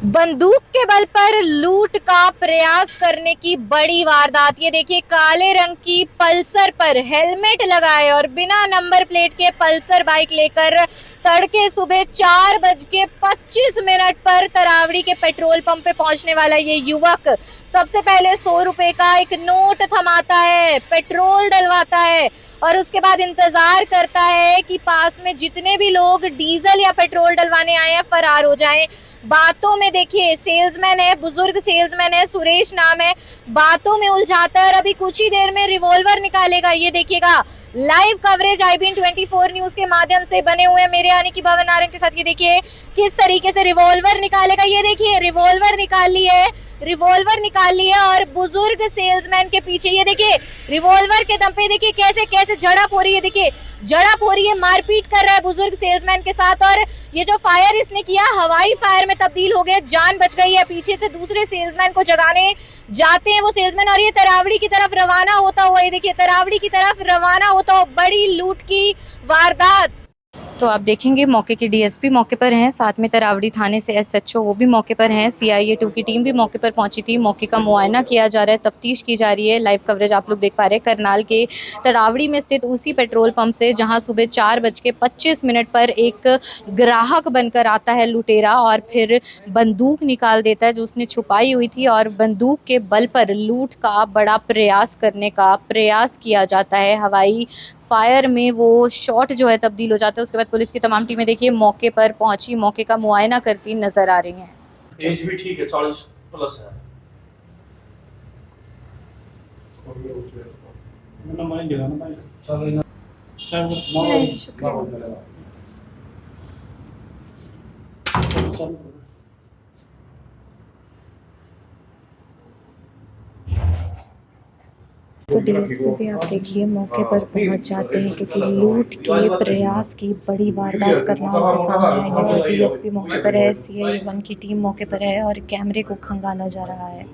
बंदूक के बल पर लूट का प्रयास करने की बड़ी वारदात। ये देखिए, काले रंग की पल्सर पर हेलमेट लगाए और बिना नंबर प्लेट के पल्सर बाइक लेकर तड़के सुबह 4:25 पर तरावड़ी के पेट्रोल पंप पे पहुंचने वाला ये युवक सबसे पहले 100 रुपए का एक नोट थमाता है, पेट्रोल डलवाता है और उसके बाद इंतजार करता है कि पास में जितने भी लोग डीजल या पेट्रोल डलवाने आए हैं फरार हो जाएं। बातों में देखिए, सेल्समैन है, बुजुर्ग सेल्समैन है, सुरेश नाम है, बातों में उलझाता है और अभी कुछ ही देर में रिवॉल्वर निकालेगा। ये देखिएगा, लाइव कवरेज IBN 24 न्यूज के माध्यम से बने हुए हैं मेरे यानी कि भवन नारंग के साथ। ये देखिए किस तरीके से रिवॉल्वर निकालेगा। ये देखिए, रिवॉल्वर निकाल ली है और बुजुर्ग सेल्समैन के पीछे ये देखिए रिवॉल्वर के दम पे देखिए कैसे कैसे झड़प हो रही है। देखिए झड़प हो रही है, मारपीट कर रहा है बुजुर्ग सेल्समैन के साथ और ये जो फायर इसने किया हवाई फायर में तब्दील हो गया, जान बच गई है। पीछे से दूसरे सेल्समैन को जगाने जाते हैं वो सेल्समैन और ये तरावड़ी की तरफ रवाना होता हुआ, ये देखिए तरावड़ी की तरफ रवाना होता हुआ बड़ी लूट की वारदात। तो आप देखेंगे मौके की DSP मौके पर हैं, साथ में तरावड़ी थाने से SHO वो भी मौके पर हैं, CIA 2 की टीम भी मौके पर पहुंची थी। मौके का मुआयना किया जा रहा है, तफ्तीश की जा रही है। लाइव कवरेज आप लोग देख पा रहे हैं करनाल के तरावड़ी में स्थित उसी पेट्रोल पंप से जहां सुबह 4:25 पर एक ग्राहक बनकर आता है लुटेरा और फिर बंदूक निकाल देता है जो उसने छुपाई हुई थी और बंदूक के बल पर लूट का बड़ा प्रयास करने का प्रयास किया जाता है। हवाई फायर में वो शॉट जो है तब्दील हो जाता है। उसके बाद पुलिस की तमाम टीमें देखिए मौके पर पहुंची, मौके का मुआयना करती नजर आ रही हैं। एज भी ठीक है, 40 प्लस है। नहीं, शुक्रिया। तो DSP भी आप देखिए मौके पर पहुंच जाते हैं क्योंकि लूट के प्रयास की बड़ी वारदात करनाल से सामने आई है और DSP मौके पर है, CIA 1 की टीम मौके पर है और कैमरे को खंगाला जा रहा है।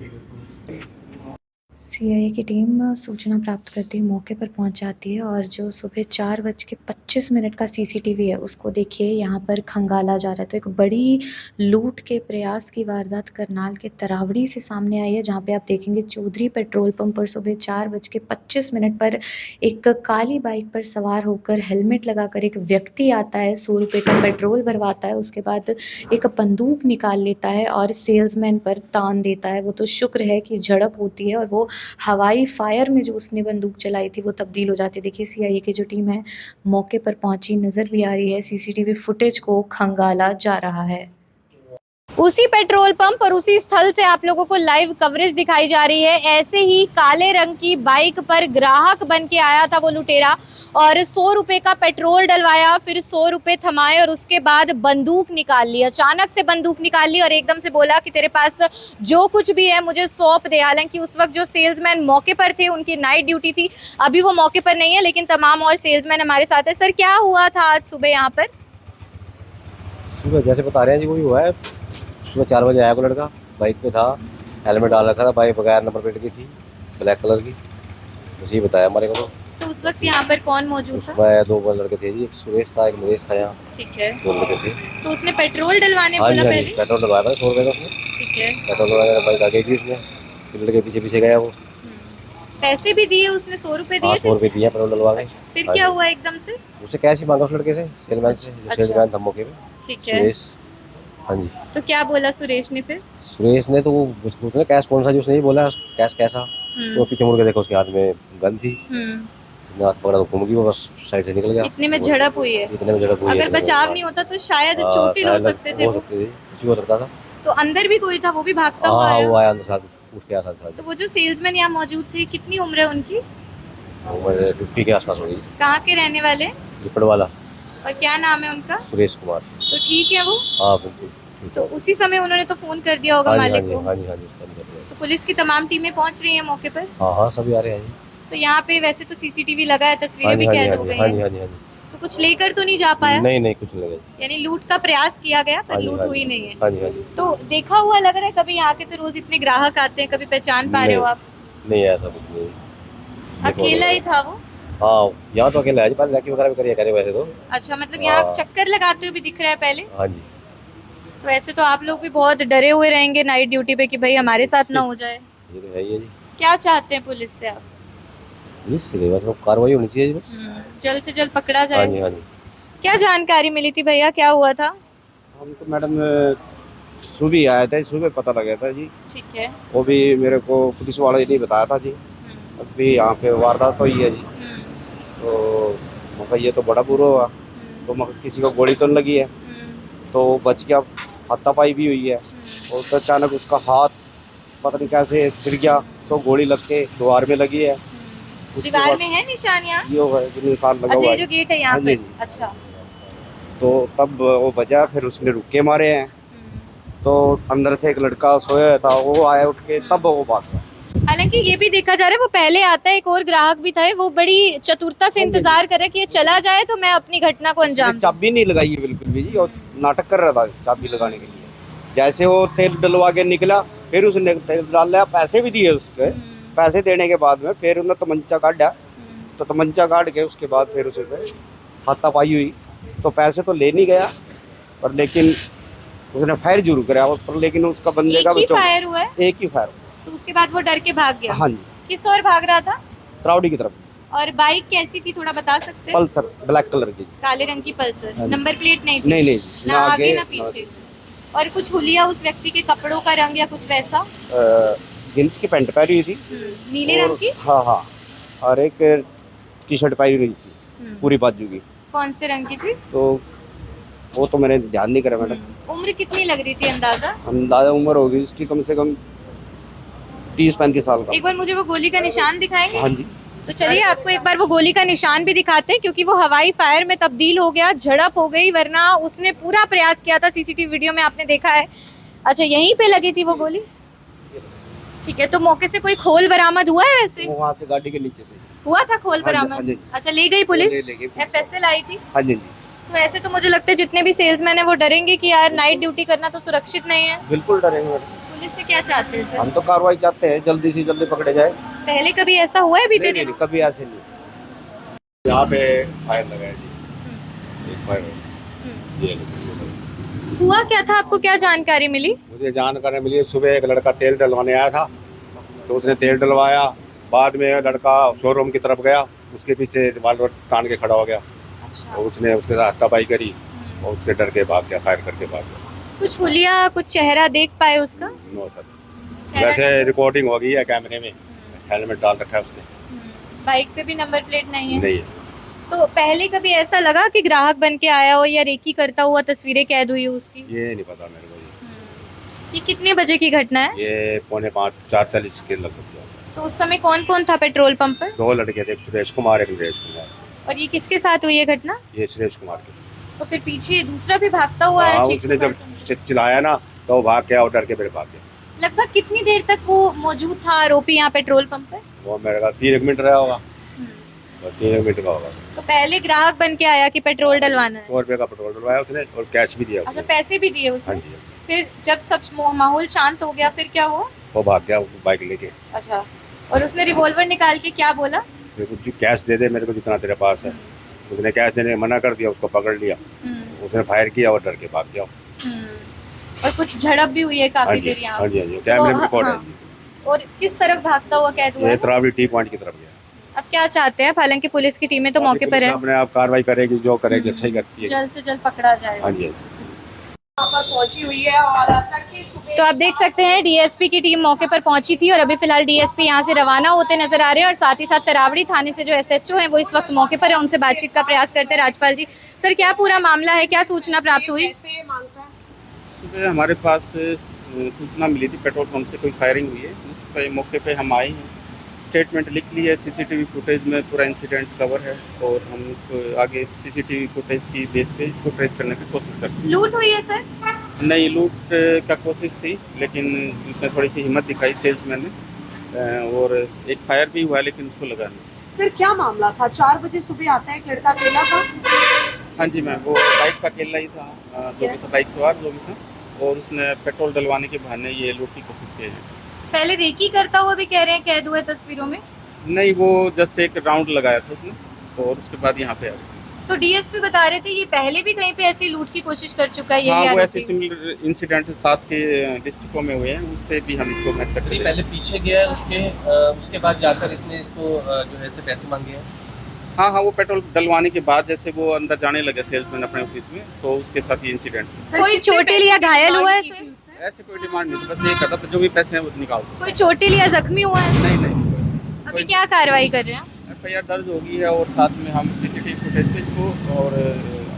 CIA की टीम सूचना प्राप्त करती है, मौके पर पहुंच जाती है और जो सुबह 4:25 का CCTV है उसको देखिए यहाँ पर खंगाला जा रहा है। तो एक बड़ी लूट के प्रयास की वारदात करनाल के तरावड़ी से सामने आई है जहाँ पे आप देखेंगे चौधरी पेट्रोल पंप पर सुबह 4:25 पर एक काली बाइक पर सवार होकर हेलमेट लगाकर एक व्यक्ति आता है, 100 रुपये का पेट्रोल भरवाता है, उसके बाद एक बंदूक निकाल लेता है और सेल्समैन पर तान देता है। वो तो शुक्र है कि झड़प होती है और वो हवाई फायर में जो उसने बंदूक चलाई थी वो तब्दील हो जाती है। देखिए CIA की जो टीम है मौके पर पहुंची नजर भी आ रही है, CCTV फुटेज को खंगाला जा रहा है। उसी पेट्रोल पंप और उसी स्थल से आप लोगों को लाइव कवरेज दिखाई जा रही है। ऐसे ही काले रंग की बाइक पर ग्राहक बन के आया था वो लुटेरा और 100 रुपए का पेट्रोल डलवाया, फिर 100 रुपए थमाए और उसके बाद बंदूक निकाल ली। अचानक से बंदूक निकाल ली और एकदम से बोला कि तेरे पास जो कुछ भी है मुझे सौंप दे। हालांकि उस वक्त जो सेल्समैन मौके पर थे उनकी नाइट ड्यूटी थी, अभी वो मौके पर नहीं है, लेकिन तमाम और सेल्समैन हमारे साथ है। सर, क्या हुआ था आज सुबह यहाँ पर? सुबह जैसे बता रहे हैं जी वही हुआ है। सुबह 4 बजे आया को लड़का, बाइक पे था, हेलमेट डाल रखा था, बाइक बगैर नंबर प्लेट की थी, ब्लैक कलर की, उसी बताया हमारे को। तो उस वक्त यहाँ पर कौन मौजूद था? उसमें 2 लड़के थे जी, एक सुरेश था, एक नरेश था यहाँ। ठीक है। 2 लड़के थे। तो उसने पेट्रोल डलवाने हाँ जी, बोला हाँ जी, पहले? पेट्रोल डलवाया था 100 रुपये का उसने। ठीक है। पेट्रोल डलवाया, बाइक आगे थी उसने, फिर लड़के पीछे पीछे गया वो। पैसे भी दिए उसने? 100 रुपए दिए? हाँ, 100 रुपये दिए पेट्रोल डलवा के। फिर क्या हुआ एकदम से? उससे कैश ही मांगा उस लड़के से, सेलमैन से, जो सेलमैन था मौके पे। ठीक है। सुरेश। हाँ जी। तो क्या बोला सुरेश ने फिर? सुरेश ने तो उसने कैश कौन सा, जो उसने ही बोला कैश कैसा, तो पीछे मुड़ के देखो उसके हाथ में गन थी, हाथ पकड़ा तो घूम गई वो, बस साइड से निकल गया। इतने में झड़प हुई है? इतने में झड़प हुई है। अगर बचाव नहीं होता तो शायद चोटिल हो सकते थे। कुछ हो सकता था। तो अंदर भी कोई था, वो भी भागता हुआ आया? आया? वो आया अंदर, साथ उठ के आया साथ। तो वो जो सेल्समैन यहाँ मौजूद थे, कितनी उम्र है उनकी? उम्र 50 के आसपास होगी। कहाँ के रहने वाले? लिपड़ वाला। और क्या नाम है उनका? सुरेश कुमार। तो ठीक है वो? हाँ बिल्कुल। तो उसी समय उन्होंने तो फोन कर दिया होगा मालिक को? हाँ जी, हाँ जी, सब कर दिया। तो पुलिस की तमाम टीमें पहुंच रही हैं मौके पर? हाँ हाँ, सभी आ रहे हैं जी। तो यहाँ पे वैसे तो CCTV लगा है, तस्वीरें भी कैद हो गई हाँ जी, हैं। हाँ जी, हाँ जी। तो कुछ लेकर तो नहीं जा पाया? नहीं नहीं, कुछ नहीं लगा। यानी लूट का प्रयास किया गया पर लूट हुई नहीं है? हाँ जी, हाँ जी। तो देखा हुआ लग रहा है, कभी यहाँ के तो रोज इतने ग्राहक आते हैं, कभी पहचान पा रहे हो आप? नहीं, ऐसा कुछ नहीं। अकेला ही था वो? हाँ, यहाँ तो अकेला है जी, बाकी वगैरह भी करे वैसे तो। अच्छा, मतलब यहाँ चक्कर लगाते हुए भी दिख रहा है पहले? हाँ जी। तो ऐसे तो आप लोग भी बहुत डरे हुए रहेंगे नाइट ड्यूटी पे कि भाई हमारे साथ ना हो जाए। ये तो है ही है जी। क्या चाहते हैं पुलिस से आप? पुलिस से बस वो कार्रवाई होनी चाहिए जी बस। जल्द से जल्द पकड़ा हाँ जाए। जी हाँ जी। क्या जानकारी मिली थी भैया, क्या हुआ था? हम तो मैडम सुबह आया था, सुबह पता लगा था जी। ठीक है। वो भी मेरे को पुलिस वाले ने बताया था जी। अभी यहाँ पे वारदात हुई है जी। तो मतलब ये तो बड़ा बुरा हुआ। तो मगर किसी को गोली तो नहीं लगी है, तो बच गया। हाथापाई भी हुई है और तो अचानक उसका हाथ पता नहीं कैसे गिर गया, तो गोली लग के द्वार में लगी है। उसके दीवार बाद में है निशान यहाँ? ये होगा जो निशान लगा अच्छा, हुआ ये है। जो गेट है यहाँ हाँ पे। जी। अच्छा। तो तब वो बजा, फिर उसने रुके मारे हैं। तो अंदर से एक लड़का सोया था, वो आया उठ के, तब वो भाग गया। हालांकि ये भी देखा जा रहा है वो पहले आता है, एक और ग्राहक भी था, वो बड़ी चतुरता से इंतजार कर रहा है कि ये चला जाए तो मैं अपनी घटना को अंजाम दूं। चाबी नहीं लगाई है बिल्कुल भी जी, और नाटक कर रहा था चाबी लगाने के लिए। जैसे वो तेल डलवा के निकला, फिर उसने तेल डाल लिया, पैसे भी दिए उसके। पैसे देने के बाद में फिर उन्हें तमंचा काटा, तो तमंचा काट के उसके बाद फिर उसे हाथापाई हुई। तो पैसे तो ले नहीं गया, पर लेकिन उसने फायर जरूर कराया उस पर, लेकिन उसका बंदे का एक ही बचाव। फायर हुआ है? एक ही फायर। तो उसके बाद वो डर के भाग गया? हाँ जी। किस ओर भाग रहा था? त्रावड़ी की तरफ। और बाइक कैसी थी, थोड़ा बता सकते हैं? पल्सर ब्लैक कलर की। काले रंग की पल्सर। हाँ जी। नंबर प्लेट नहीं थी? नहीं नहीं, ना आगे ना पीछे। और कुछ हुलिया उस व्यक्ति के कपड़ों का रंग या कुछ वैसा? जींस की पैंट पहनी हुई थी। नीले रंग की? हाँ हाँ। और एक टी शर्ट पहनी हुई थी पूरी बाजू की। कौन से रंग की थी? तो वो तो मैंने ध्यान नहीं करा मैडम। उम्र कितनी लग रही थी अंदाजा? अंदाजा उम्र होगी उसकी कम से कम 30-35 साल का। एक बार मुझे वो गोली का निशान दिखाएंगे? हाँ जी। तो चलिए आपको एक बार वो गोली का निशान भी दिखाते हैं, क्योंकि वो हवाई फायर में तब्दील हो गया, झड़प हो गई, वरना उसने पूरा प्रयास किया था। सीसीटीवी वीडियो में आपने देखा है। अच्छा, यहीं पे लगी थी वो गोली? ठीक है, तो मौके से कोई खोल बरामद हुआ है? वैसे वो वहाँ से गाड़ी के नीचे से हुआ था खोल हाँ जी, हाँ बरामद? जी। अच्छा, ले गई पुलिस? ले गई। एफएसएल आई थी? हाँ जी। तो ऐसे तो मुझे लगता है जितने भी सेल्समैन है वो डरेंगे कि यार नाइट ड्यूटी करना तो सुरक्षित नहीं है। बिल्कुल डरेंगे मैडम। पुलिस से क्या चाहते हैं सर? हम तो कार्रवाई चाहते हैं, जल्दी से जल्दी पकड़े जाए। पहले कभी ऐसा हुआ है बीते नहीं, दिनों? कभी ऐसे नहीं। यहाँ पे फायर लगा है जी। एक फायर ये हुआ क्या था, आपको क्या जानकारी मिली? मुझे जानकारी मिली, सुबह एक लड़का तेल डलवाने आया था, तो उसने तेल डलवाया। बाद में लड़का शोरूम की तरफ गया, उसके पीछे रिवॉल्वर तान के खड़ा हो गया। अच्छा। और उसने उसके साथ हाथापाई करी और उसके डर के भाग गया, फायर करके भाग गया। कुछ हुलिया, कुछ चेहरा देख पाए उसका? No sir. चेहरा वैसे रिकॉर्डिंग हो गई है कैमरे में, हेलमेट डाल रखा है उसने। बाइक पे भी नंबर प्लेट नहीं है? नहीं है। तो पहले कभी ऐसा लगा कि ग्राहक बन के आया हो या रेकी करता हुआ तस्वीरें कैद हुई हो उसकी? ये नहीं पता मेरे को जी। ये कितने बजे की घटना है? ये 4:45 4:40 के लगभग। तो उस समय कौन कौन था पेट्रोल पंप पर? 2 लड़के थे, एक सुरेश कुमार एक नरेश कुमार। और ये किसके साथ हुई है घटना? ये सुरेश कुमार के। तो फिर पीछे दूसरा भी भागता हुआ है? हाँ, चीख उसने जब पुकार? चिल्लाया ना, तो वो भाग गया और डर के मेरे भाग गया। लगभग कितनी देर तक वो मौजूद था आरोपी यहाँ पेट्रोल पंप पे? वो मेरे का 3 मिनट रहा होगा। 3 मिनट का होगा। तो पहले ग्राहक बन के आया कि पेट्रोल डलवाना है? 100 रुपये का पेट्रोल डलवाया उसने और कैश भी दिया अच्छा, उसने। पैसे भी दिए हाँ उसने? जी। फिर जब सब माहौल शांत हो गया फिर क्या हुआ? वो भाग गया बाइक लेके। अच्छा, और उसने रिवॉल्वर निकाल के क्या बोला? मेरे को जो कैश दे दे मेरे को, जितना तेरे पास है। उसने कैश देने मना कर दिया, उसको पकड़ लिया। उसने फायर किया और डर के भाग गया। और कुछ झड़प भी हुई है हाँ काफी जी देर यहाँ? हाँ जी हाँ जी, कैमरे में रिकॉर्ड है हाँ। जी। और किस तरफ भागता हुआ कैद हुआ ये है? त्रावड़ी टी पॉइंट की तरफ गया। अब क्या चाहते हैं? हालांकि पुलिस की टीमें तो मौके पर है, अपने आप कार्रवाई करेगी, जो करेगी अच्छा ही करती है। जल्द से जल्द पकड़ा जाएगा। हाँ जी। पहुंची हुई है और अब तक की सुबह तो आप देख सकते हैं डीएसपी की टीम मौके पर पहुंची थी और अभी फिलहाल डीएसपी यहां से रवाना होते नजर आ रहे हैं और साथ ही साथ तरावड़ी थाने से जो एसएचओ हैं वो इस वक्त मौके पर है, उनसे बातचीत का प्रयास करते हैं। राजपाल जी, सर क्या पूरा मामला है, क्या सूचना प्राप्त हुई? कैसे मांगता है? सुबह हमारे पास सूचना मिली थी पेट्रोल पंप से कोई फायरिंग हुई है, जिस पर मौके पे हम आए हैं, स्टेटमेंट लिख ली है। सीसीटीवी फुटेज में पूरा इंसिडेंट कवर है और हम इसको आगे सीसीटीवी फुटेज की बेस पे इसको ट्रेस करने की कोशिश करते हैं। लूट हुई है सर? नहीं, लूट का कोशिश थी, लेकिन उसने थोड़ी सी हिम्मत दिखाई सेल्समैन ने, और एक फायर भी हुआ लेकिन उसको लगा नहीं। सर क्या मामला था? 4 बजे सुबह आता है, एक लड़का अकेला था। हाँ जी मैम, वो बाइक का अकेला ही था, जो भी था बाइक सवार जो भी था, और उसने पेट्रोल डलवाने के बहाने ये लूट की कोशिश की है। पहले रेकी करता हुआ भी कह रहे हैं कैद हुए तस्वीरों में? नहीं, वो जस्ट एक राउंड लगाया था उसने और उसके बाद यहाँ पे आ गया। तो डीएसपी बता रहे थे ये पहले भी कहीं पे ऐसी लूट की कोशिश कर चुका है, हाँ, यही वो ऐसे आरोपी। सिमिलर इंसिडेंट साथ के डिस्ट्रिक्टों में हुए हैं, उससे भी हम इसको मैच करते हैं। पहले पीछे गया है उसके बाद जाकर इसने इसको जो है से पैसे मांगे हैं। हाँ हाँ, वो पेट्रोल डलवाने के बाद जैसे वो अंदर जाने लगे सेल्समैन अपने ऑफिस में, तो उसके साथ ये इंसिडेंट कोई चोटिल या घायल हुआ है सर? ऐसे कोई डिमांड नहीं थी, बस ये कहता था जो भी पैसे हैं वो निकाल दो। कोई चोटिल या जख्मी हुआ है? नहीं अभी क्या कार्रवाई कर रहे हैं? FIR दर्ज हो गई है और साथ में हम CCTV फुटेज पे इसको और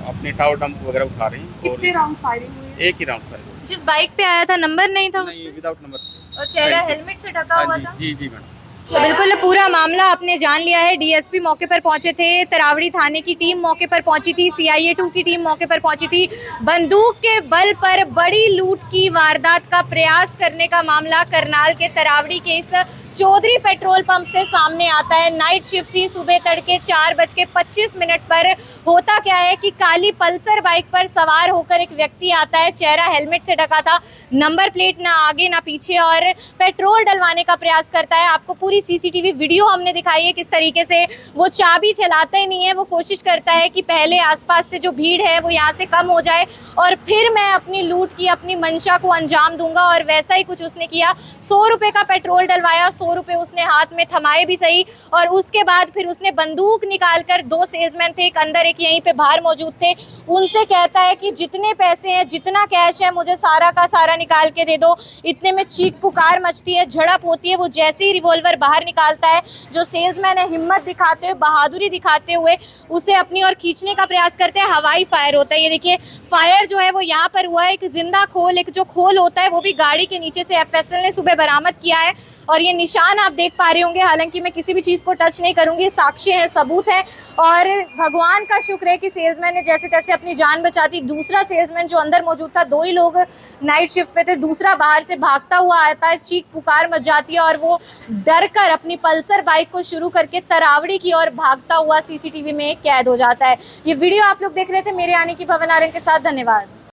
अपने टावर डंप वगैरह उठा रहे हैं। कितने राउंड फायरिंग हुई? एक ही राउंड फायर। जिस बाइक पे आया था नंबर नहीं था नहीं, विदाउट नंबर। और चेहरा हेलमेट से ढका हुआ था? जी जी मैडम। तो बिल्कुल पूरा मामला आपने जान लिया है। डीएसपी मौके पर पहुंचे थे, तरावड़ी थाने की टीम मौके पर पहुंची थी, CIA 2 की टीम मौके पर पहुंची थी। बंदूक के बल पर बड़ी लूट की वारदात का प्रयास करने का मामला करनाल के तरावड़ी के इस चौधरी पेट्रोल पंप से सामने आता है। नाइट शिफ्ट थी, सुबह तड़के 4:25 पर होता क्या है कि काली पल्सर बाइक पर सवार होकर एक व्यक्ति आता है, चेहरा हेलमेट से ढका था, नंबर प्लेट ना आगे ना पीछे, और पेट्रोल डलवाने का प्रयास करता है। आपको पूरी CCTV वीडियो हमने दिखाई है किस तरीके से वो चाबी चलाता ही नहीं है, वो कोशिश करता है कि पहले आसपास से जो भीड़ है वो यहाँ से कम हो जाए और फिर मैं अपनी लूट की अपनी मंशा को अंजाम दूंगा, और वैसा ही कुछ उसने किया। 100 रुपए का पेट्रोल डलवाया, 100 रुपए उसने हाथ में थमाए भी सही, और उसके बाद फिर उसने बंदूक निकालकर, 2 सेल्समैन थे, एक अंदर एक यहीं पे बाहर मौजूद थे, उनसे कहता है कि जितने पैसे हैं, जितना कैश है, मुझे सारा का सारा निकाल के दे दो। इतने में चीख पुकार मचती है, झड़प होती है। वो जैसे ही रिवॉल्वर बाहर निकालता है, जो सेल्समैन है हिम्मत दिखाते हुए, बहादुरी दिखाते हुए उसे अपनी ओर खींचने का प्रयास करते हैं। हवाई फायर होता है, ये देखिए फायर जो है वो यहाँ पर हुआ है। एक जिंदा खोल, एक जो खोल होता है वो भी गाड़ी के नीचे से FSL ने सुबह बरामद किया है, और ये निशान आप देख पा रहे होंगे। हालांकि मैं किसी भी चीज़ को टच नहीं करूंगी, साक्ष्य है, सबूत है, और भगवान का शुक्र है कि सेल्समैन ने जैसे तैसे अपनी जान बचाती। दूसरा सेल्समैन जो अंदर मौजूद था, 2 ही लोग नाइट शिफ्ट पे थे, दूसरा बाहर से भागता हुआ आता है, चीख पुकार मच जाती है, और वो डर कर अपनी पल्सर बाइक को शुरू करके तरावड़ी की ओर भागता हुआ CCTV में कैद हो जाता है। ये वीडियो आप लोग देख रहे थे मेरे यानी कि भवन आरंग के साथ। धन्यवाद।